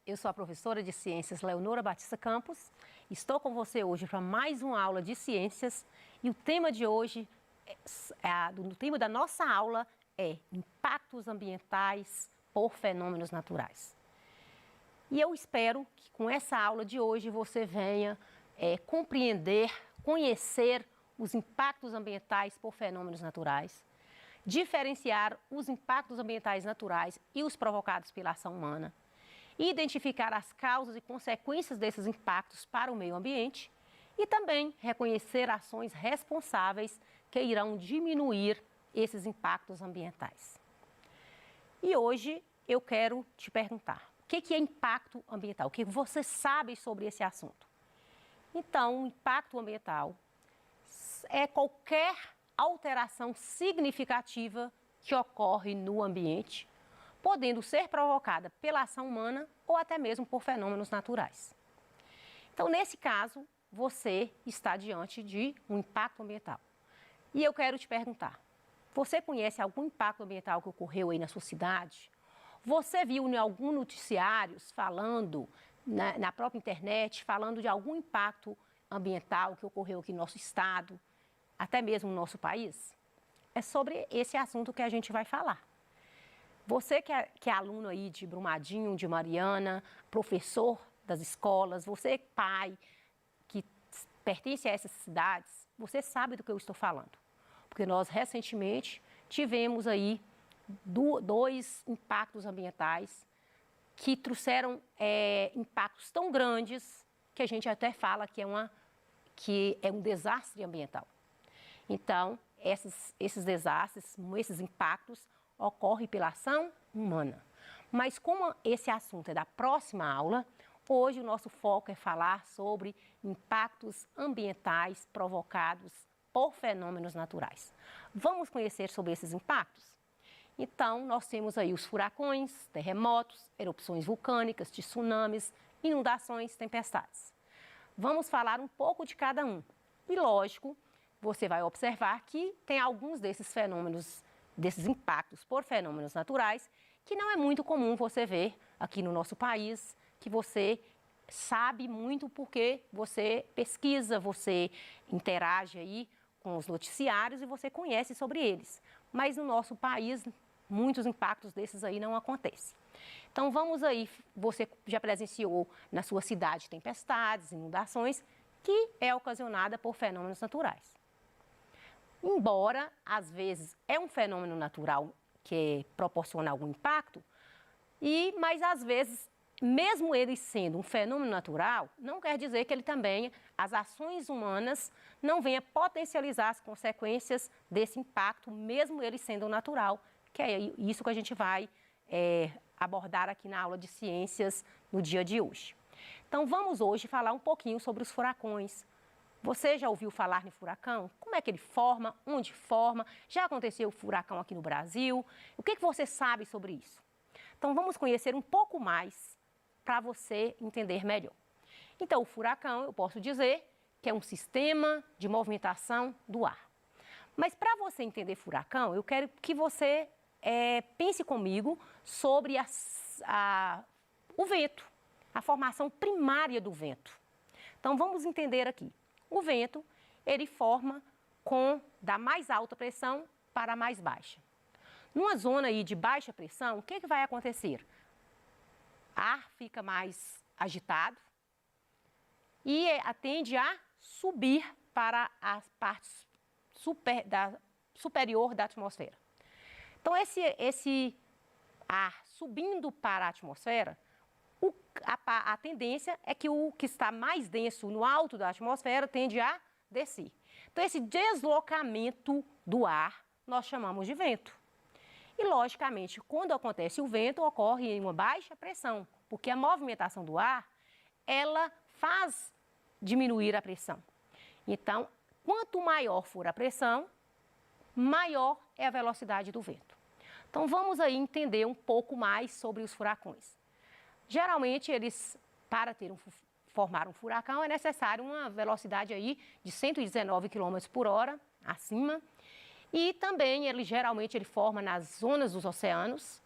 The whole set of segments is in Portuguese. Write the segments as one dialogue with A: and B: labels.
A: eu sou a professora de Ciências Leonora Batista Campos. Estou com você hoje para mais uma aula de Ciências e o tema de hoje, o tema da nossa aula é impactos ambientais por fenômenos naturais. E eu espero que com essa aula de hoje você venha compreender, conhecer os impactos ambientais por fenômenos naturais, diferenciar os impactos ambientais naturais e os provocados pela ação humana, identificar as causas e consequências desses impactos para o meio ambiente e também reconhecer ações responsáveis que irão diminuir esses impactos ambientais. E hoje eu quero te perguntar, o que é impacto ambiental? O que você sabe sobre esse assunto? Então, o impacto ambiental é qualquer alteração significativa que ocorre no ambiente, podendo ser provocada pela ação humana ou até mesmo por fenômenos naturais. Então, nesse caso, você está diante de um impacto ambiental. E eu quero te perguntar, você conhece algum impacto ambiental que ocorreu aí na sua cidade? Você viu em algum noticiário falando, na própria internet, falando de algum impacto ambiental que ocorreu aqui no nosso estado, até mesmo no nosso país? É sobre esse assunto que a gente vai falar. Você que é aluno aí de Brumadinho, de Mariana, professor das escolas, você pai que pertence a essas cidades, você sabe do que eu estou falando. Porque nós recentemente tivemos aí dois impactos ambientais que trouxeram impactos tão grandes que a gente até fala que é um desastre ambiental. Então, esses desastres, esses impactos ocorrem pela ação humana. Mas como esse assunto é da próxima aula, hoje o nosso foco é falar sobre impactos ambientais provocados por fenômenos naturais. Vamos conhecer sobre esses impactos? Então, nós temos aí os furacões, terremotos, erupções vulcânicas, tsunamis, inundações, tempestades. Vamos falar um pouco de cada um. E, lógico, você vai observar que tem alguns desses fenômenos, desses impactos por fenômenos naturais, que não é muito comum você ver aqui no nosso país, que você sabe muito porque você pesquisa, você interage aí com os noticiários e você conhece sobre eles. Mas no nosso país, muitos impactos desses aí não acontecem. Então vamos aí, você já presenciou na sua cidade tempestades, inundações, que é ocasionada por fenômenos naturais. Embora, às vezes, é um fenômeno natural que proporciona algum impacto, mas às vezes, mesmo ele sendo um fenômeno natural, não quer dizer que ele também, as ações humanas, não venham potencializar as consequências desse impacto, mesmo ele sendo natural, que é isso que a gente vai abordar aqui na aula de ciências no dia de hoje. Então, vamos hoje falar um pouquinho sobre os furacões. Você já ouviu falar em furacão? Como é que ele forma? Onde forma? Já aconteceu furacão aqui no Brasil? O que você sabe sobre isso? Então, vamos conhecer um pouco mais para você entender melhor. Então, o furacão, eu posso dizer que é um sistema de movimentação do ar. Mas para você entender furacão, eu quero que você pense comigo sobre o vento, a formação primária do vento. Então, vamos entender aqui. O vento, ele forma da mais alta pressão para a mais baixa. Numa zona aí de baixa pressão, o que vai acontecer? O ar fica mais agitado e tende a subir para as partes superior da atmosfera. Então, esse ar subindo para a atmosfera, a tendência é que o que está mais denso no alto da atmosfera tende a descer. Então, esse deslocamento do ar nós chamamos de vento. E, logicamente, quando acontece o vento, ocorre em uma baixa pressão, porque a movimentação do ar, ela faz diminuir a pressão. Então, quanto maior for a pressão, maior é a velocidade do vento. Então, vamos aí entender um pouco mais sobre os furacões. Geralmente, para formar um furacão, é necessário uma velocidade aí de 119 km por hora, acima. E também, geralmente, ele forma nas zonas dos oceanos,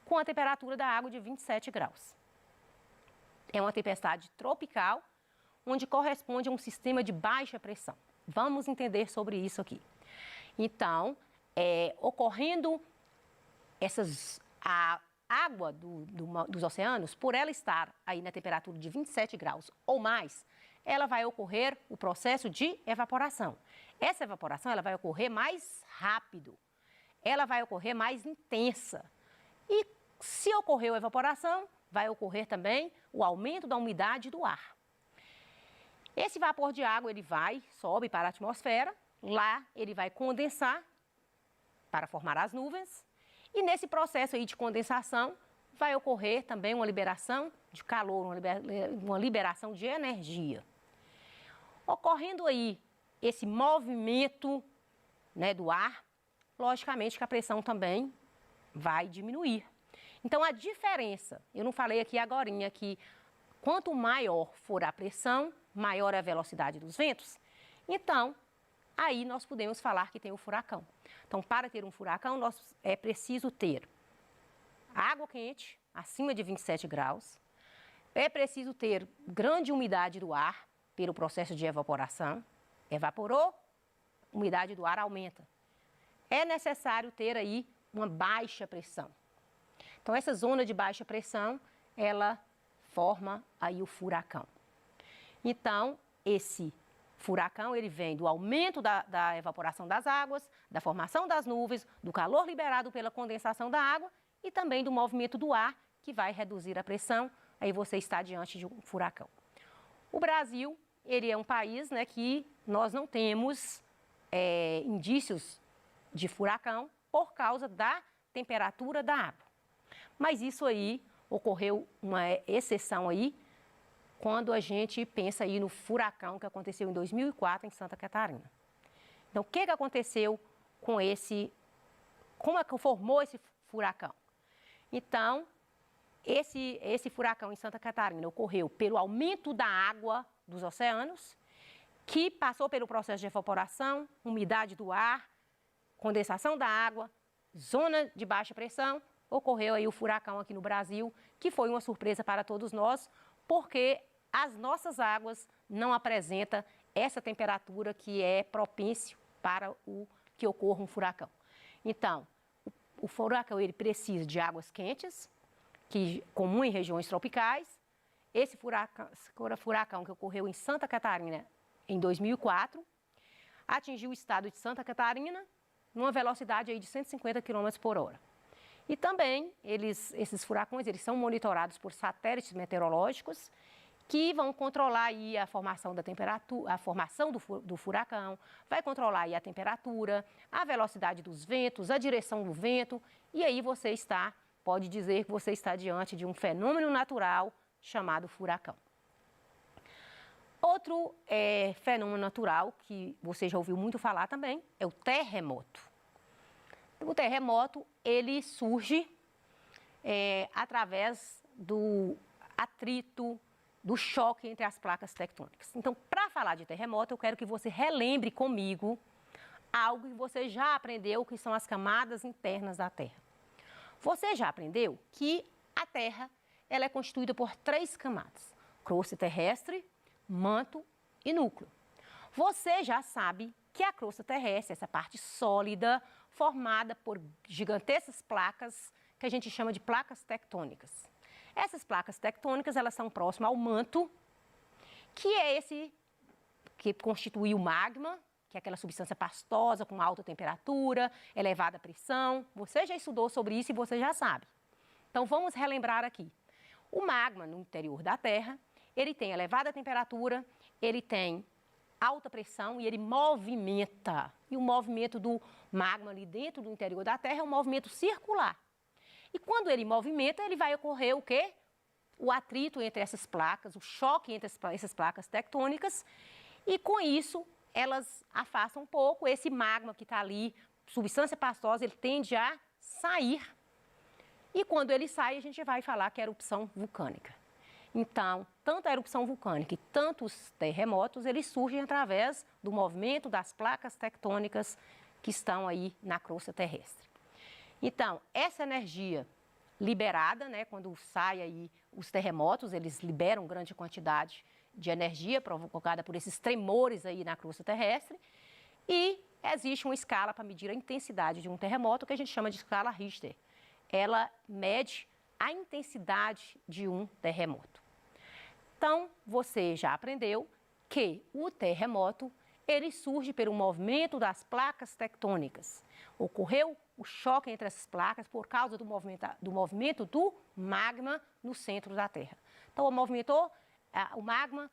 A: com a temperatura da água de 27 graus. é uma tempestade tropical, onde corresponde a um sistema de baixa pressão. Vamos entender sobre isso aqui. Então, ocorrendo a água dos oceanos, por ela estar aí na temperatura de 27 graus ou mais, ela vai ocorrer o processo de evaporação. Essa evaporação ela vai ocorrer mais rápido, ela vai ocorrer mais intensa. E se ocorreu a evaporação, vai ocorrer também o aumento da umidade do ar. Esse vapor de água ele sobe para a atmosfera, lá ele vai condensar para formar as nuvens. E nesse processo aí de condensação, vai ocorrer também uma liberação de calor, uma liberação de energia. Ocorrendo aí esse movimento, né, do ar, logicamente que a pressão também vai diminuir. Então, a diferença, eu não falei aqui agorinha que quanto maior for a pressão, maior é a velocidade dos ventos. Então, aí nós podemos falar que tem o furacão. Então, para ter um furacão, é preciso ter água quente, acima de 27 graus. É preciso ter grande umidade do ar, pelo processo de evaporação. Evaporou, umidade do ar aumenta. É necessário ter aí uma baixa pressão. Então, essa zona de baixa pressão, ela forma aí o furacão. Então, esse furacão, ele vem do aumento da evaporação das águas, da formação das nuvens, do calor liberado pela condensação da água e também do movimento do ar, que vai reduzir a pressão, aí você está diante de um furacão. O Brasil, ele é um país, né, que nós não temos indícios de furacão por causa da temperatura da água. Mas isso aí, ocorreu uma exceção aí, quando a gente pensa aí no furacão que aconteceu em 2004 em Santa Catarina. Então, o que aconteceu com como é que formou esse furacão? Então, esse furacão em Santa Catarina ocorreu pelo aumento da água dos oceanos, que passou pelo processo de evaporação, umidade do ar, condensação da água, zona de baixa pressão, ocorreu aí o furacão aqui no Brasil, que foi uma surpresa para todos nós, porque as nossas águas não apresentam essa temperatura que é propício para que ocorra um furacão. Então, o furacão ele precisa de águas quentes, que comum em regiões tropicais. Esse furacão que ocorreu em Santa Catarina em 2004, atingiu o estado de Santa Catarina numa velocidade aí de 150 km por hora. E também, esses furacões, eles são monitorados por satélites meteorológicos que vão controlar aí a formação da temperatura, a formação do furacão, vai controlar aí a temperatura, a velocidade dos ventos, a direção do vento, e aí pode dizer que você está diante de um fenômeno natural chamado furacão. Outro fenômeno natural que você já ouviu muito falar também é o terremoto. O terremoto, ele surge através do atrito, do choque entre as placas tectônicas. Então, para falar de terremoto, eu quero que você relembre comigo algo que você já aprendeu, que são as camadas internas da Terra. Você já aprendeu que a Terra ela é constituída por 3 camadas: crosta terrestre, manto e núcleo. Você já sabe que a crosta terrestre, essa parte sólida, formada por gigantescas placas, que a gente chama de placas tectônicas. Essas placas tectônicas, elas são próximas ao manto, que é esse que constitui o magma, que é aquela substância pastosa com alta temperatura, elevada pressão. Você já estudou sobre isso e você já sabe. Então, vamos relembrar aqui. O magma no interior da Terra, ele tem elevada temperatura, ele tem alta pressão e ele movimenta. E o movimento do magma ali dentro do interior da Terra é um movimento circular. E quando ele movimenta, ele vai ocorrer o quê? O atrito entre essas placas, o choque entre essas placas tectônicas. E com isso, elas afastam um pouco esse magma que está ali, substância pastosa, ele tende a sair. E quando ele sai, a gente vai falar que é erupção vulcânica. Então, tanto a erupção vulcânica e tanto os terremotos, eles surgem através do movimento das placas tectônicas que estão aí na crosta terrestre. Então, essa energia liberada, né? Quando sai aí os terremotos, eles liberam grande quantidade de energia provocada por esses tremores aí na crosta terrestre. E existe uma escala para medir a intensidade de um terremoto que a gente chama de escala Richter. Ela mede a intensidade de um terremoto. Então, você já aprendeu que o terremoto, ele surge pelo movimento das placas tectônicas. Ocorreu o choque entre essas placas por causa do movimento do magma no centro da Terra. Então, movimentou o magma,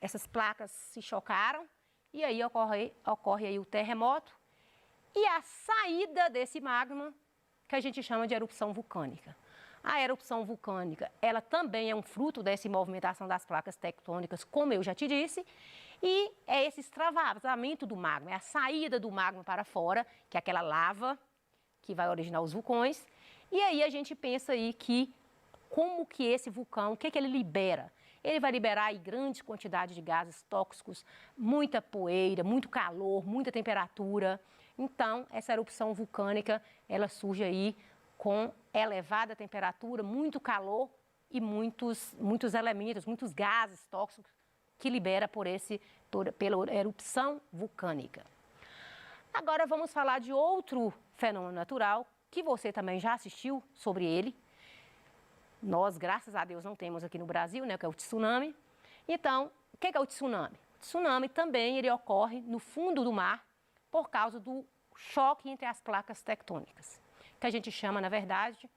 A: essas placas se chocaram e aí ocorre aí o terremoto e a saída desse magma que a gente chama de erupção vulcânica. A erupção vulcânica, ela também é um fruto dessa movimentação das placas tectônicas, como eu já te disse, e é esse extravasamento do magma, é a saída do magma para fora, que é aquela lava que vai originar os vulcões. E aí a gente pensa aí que como que esse vulcão, o que que ele libera? Ele vai liberar aí grande quantidade de gases tóxicos, muita poeira, muito calor, muita temperatura. Então, essa erupção vulcânica, ela surge aí com elevada temperatura, muito calor e muitos elementos, muitos gases tóxicos que libera pela erupção vulcânica. Agora vamos falar de outro fenômeno natural que você também já assistiu sobre ele. Nós, graças a Deus, não temos aqui no Brasil, né, que é o tsunami. Então, o que é o tsunami? O tsunami também ele ocorre no fundo do mar por causa do choque entre as placas tectônicas, que a gente chama, na verdade,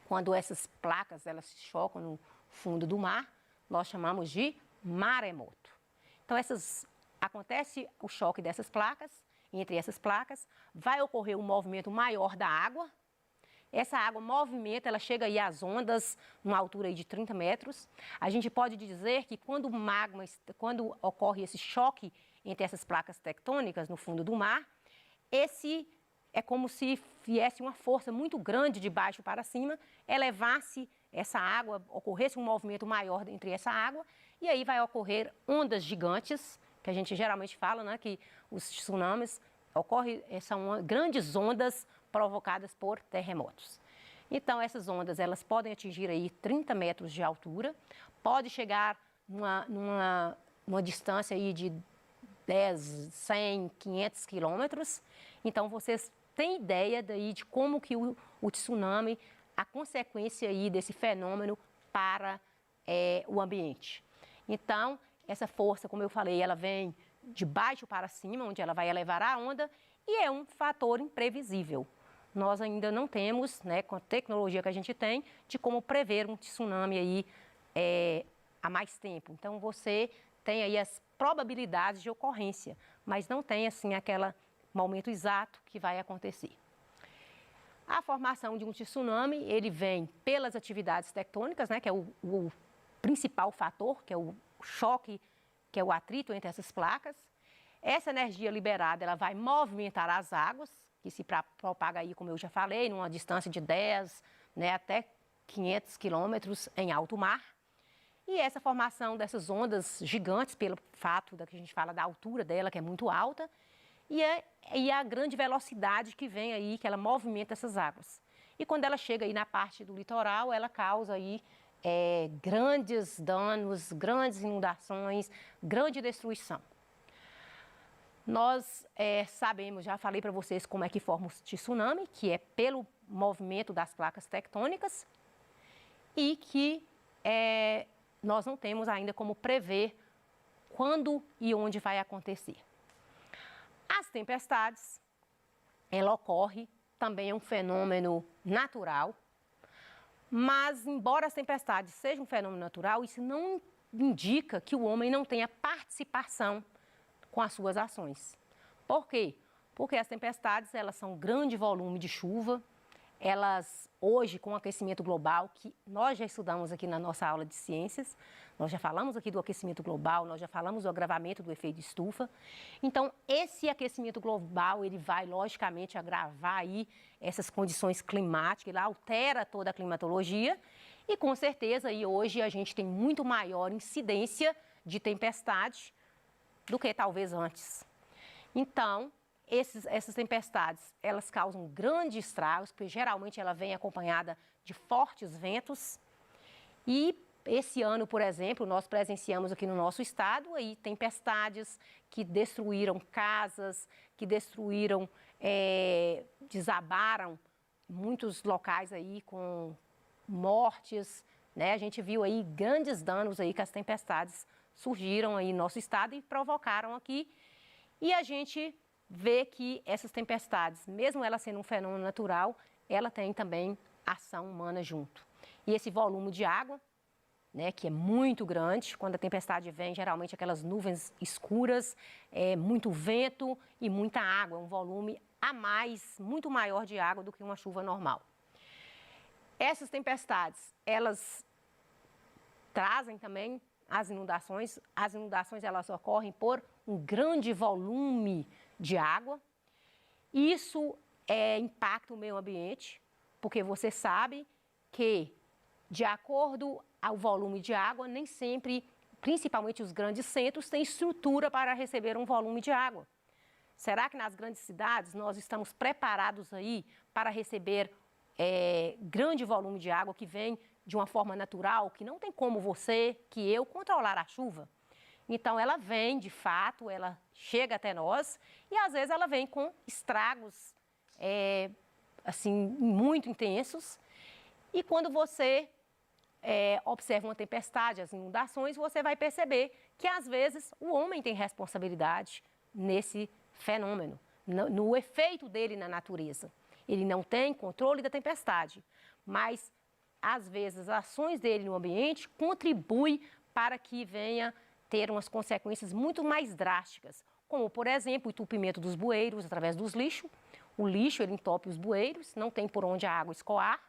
A: quando essas placas elas se chocam no fundo do mar, nós chamamos de maremoto. Então, acontece o choque dessas placas, entre essas placas, vai ocorrer um movimento maior da água. Essa água movimenta, ela chega aí às ondas, numa altura aí de 30 metros. A gente pode dizer que quando ocorre esse choque entre essas placas tectônicas no fundo do mar, esse é como se viesse uma força muito grande de baixo para cima, elevasse essa água, ocorresse um movimento maior entre essa água, e aí vai ocorrer ondas gigantes, que a gente geralmente fala, né, que os tsunamis são grandes ondas provocadas por terremotos. Então, essas ondas, elas podem atingir aí 30 metros de altura, pode chegar numa distância aí de 10, 100, 500 quilômetros. Então, vocês têm ideia daí de como que o tsunami, a consequência aí desse fenômeno para o ambiente. Então, essa força, como eu falei, ela vem de baixo para cima, onde ela vai elevar a onda, e é um fator imprevisível. Nós ainda não temos, né, com a tecnologia que a gente tem, de como prever um tsunami aí há mais tempo. Então, você tem aí as probabilidades de ocorrência, mas não tem, assim, aquele momento exato que vai acontecer. A formação de um tsunami, ele vem pelas atividades tectônicas, né, que é o principal fator, que é o choque, que é o atrito entre essas placas. Essa energia liberada, ela vai movimentar as águas, que se propaga aí, como eu já falei, numa distância de 10, né, até 500 quilômetros em alto mar. E essa formação dessas ondas gigantes, pelo fato da que a gente fala da altura dela, que é muito alta, e a grande velocidade que vem aí, que ela movimenta essas águas. E quando ela chega aí na parte do litoral, ela causa aí grandes danos, grandes inundações, grande destruição. Nós sabemos, já falei para vocês como é que forma o tsunami, que é pelo movimento das placas tectônicas e que nós não temos ainda como prever quando e onde vai acontecer. As tempestades, ela ocorre, também é um fenômeno natural, mas embora as tempestades sejam um fenômeno natural, isso não indica que o homem não tenha participação com as suas ações. Por quê? Porque as tempestades, elas são um grande volume de chuva, elas hoje com o aquecimento global, que nós já estudamos aqui na nossa aula de ciências, nós já falamos aqui do aquecimento global, nós já falamos do agravamento do efeito estufa. Então, esse aquecimento global, ele vai logicamente agravar aí essas condições climáticas, ele altera toda a climatologia e com certeza aí hoje a gente tem muito maior incidência de tempestade do que talvez antes. Então, essas tempestades, elas causam grandes estragos, porque geralmente ela vem acompanhada de fortes ventos. E esse ano, por exemplo, nós presenciamos aqui no nosso estado aí tempestades que destruíram casas, que destruíram, desabaram muitos locais aí com mortes, né? A gente viu aí grandes danos aí que as tempestades surgiram aí no nosso estado e provocaram aqui. E a gente vê que essas tempestades, mesmo ela sendo um fenômeno natural, ela tem também ação humana junto. E esse volume de água, né, que é muito grande, quando a tempestade vem, geralmente aquelas nuvens escuras, muito vento e muita água, um volume a mais, muito maior de água do que uma chuva normal. Essas tempestades, elas trazem também as inundações. As inundações, elas ocorrem por um grande volume de água. Isso impacta o meio ambiente, porque você sabe que, de acordo ao volume de água, nem sempre, principalmente os grandes centros, têm estrutura para receber um volume de água. Será que nas grandes cidades nós estamos preparados aí para receber grande volume de água que vem de uma forma natural, que não tem como você, que eu, controlar a chuva? Então, ela vem, de fato, ela chega até nós e, às vezes, ela vem com estragos, assim, muito intensos. E quando você observa uma tempestade, as inundações, você vai perceber que, às vezes, o homem tem responsabilidade nesse fenômeno, no efeito dele na natureza. Ele não tem controle da tempestade, mas, às vezes, as ações dele no ambiente contribuem para que venha ter umas consequências muito mais drásticas, como, por exemplo, o entupimento dos bueiros através dos lixos. O lixo, ele entope os bueiros, não tem por onde a água escoar,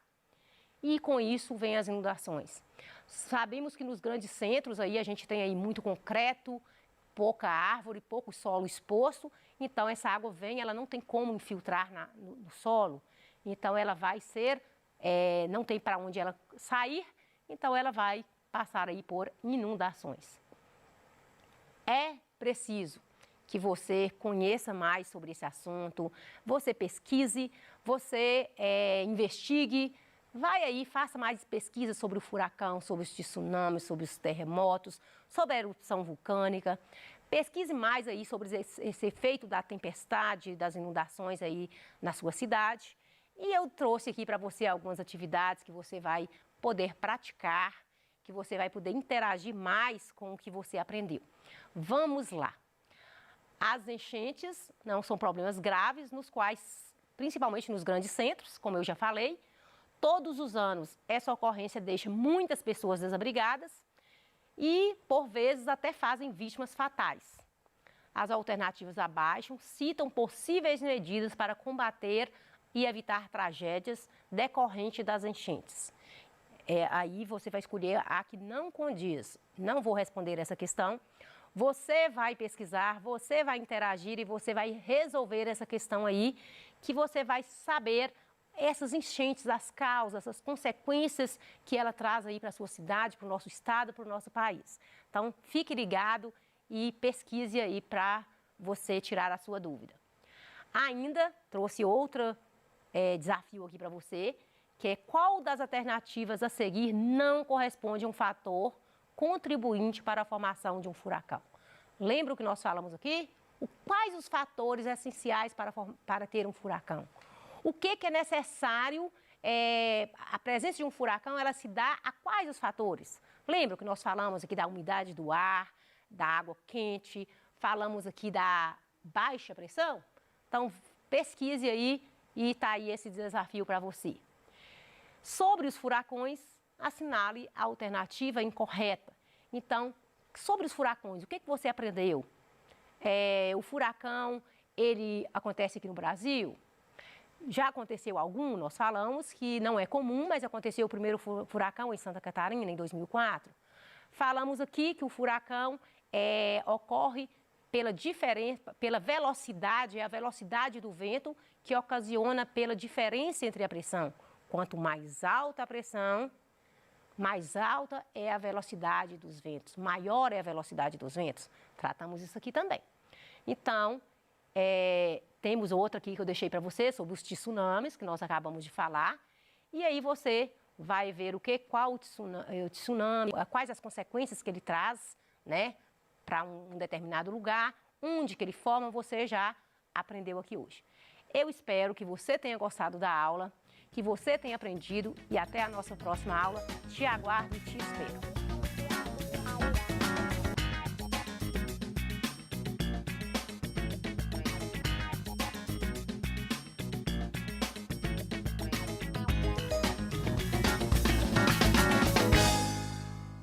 A: e com isso vem as inundações. Sabemos que nos grandes centros aí a gente tem aí muito concreto, pouca árvore, pouco solo exposto, então essa água vem, ela não tem como infiltrar no solo, então ela vai ser, não tem para onde ela sair, então ela vai passar aí por inundações. É preciso que você conheça mais sobre esse assunto, você pesquise, você investigue, vai aí, faça mais pesquisas sobre o furacão, sobre os tsunamis, sobre os terremotos, sobre a erupção vulcânica. Pesquise mais aí sobre esse efeito da tempestade, das inundações aí na sua cidade. E eu trouxe aqui para você algumas atividades que você vai poder praticar, que você vai poder interagir mais com o que você aprendeu. Vamos lá. As enchentes não são problemas graves, nos quais, principalmente nos grandes centros, como eu já falei, todos os anos essa ocorrência deixa muitas pessoas desabrigadas e, por vezes, até fazem vítimas fatais. As alternativas abaixo citam possíveis medidas para combater e evitar tragédias decorrentes das enchentes. Aí você vai escolher a que não condiz. Não vou responder essa questão. Você vai pesquisar, você vai interagir e você vai resolver essa questão aí, que você vai saber essas enchentes, as causas, as consequências que ela traz aí para a sua cidade, para o nosso estado, para o nosso país. Então, fique ligado e pesquise aí para você tirar a sua dúvida. Ainda trouxe outro desafio aqui para você, que é qual das alternativas a seguir não corresponde a um fator contribuinte para a formação de um furacão. Lembra o que nós falamos aqui? Quais os fatores essenciais para ter um furacão? O que é necessário, a presença de um furacão, ela se dá a quais os fatores? Lembra que nós falamos aqui da umidade do ar, da água quente, falamos aqui da baixa pressão? Então, pesquise aí e está aí esse desafio para você. Sobre os furacões, assinale a alternativa incorreta. Então, sobre os furacões, o que você aprendeu? O furacão, ele acontece aqui no Brasil? Já aconteceu algum? Nós falamos que não é comum, mas aconteceu o primeiro furacão em Santa Catarina, em 2004. Falamos aqui que o furacão ocorre pela velocidade, é a velocidade do vento que ocasiona pela diferença entre a pressão. Quanto mais alta a pressão, mais alta é a velocidade dos ventos, maior é a velocidade dos ventos. Tratamos isso aqui também. Então, Temos outra aqui que eu deixei para você sobre os tsunamis, que nós acabamos de falar. E aí você vai ver qual o tsunami, quais as consequências que ele traz, né, para um determinado lugar, onde que ele forma, você já aprendeu aqui hoje. Eu espero que você tenha gostado da aula, que você tenha aprendido e até a nossa próxima aula. Te aguardo e te espero.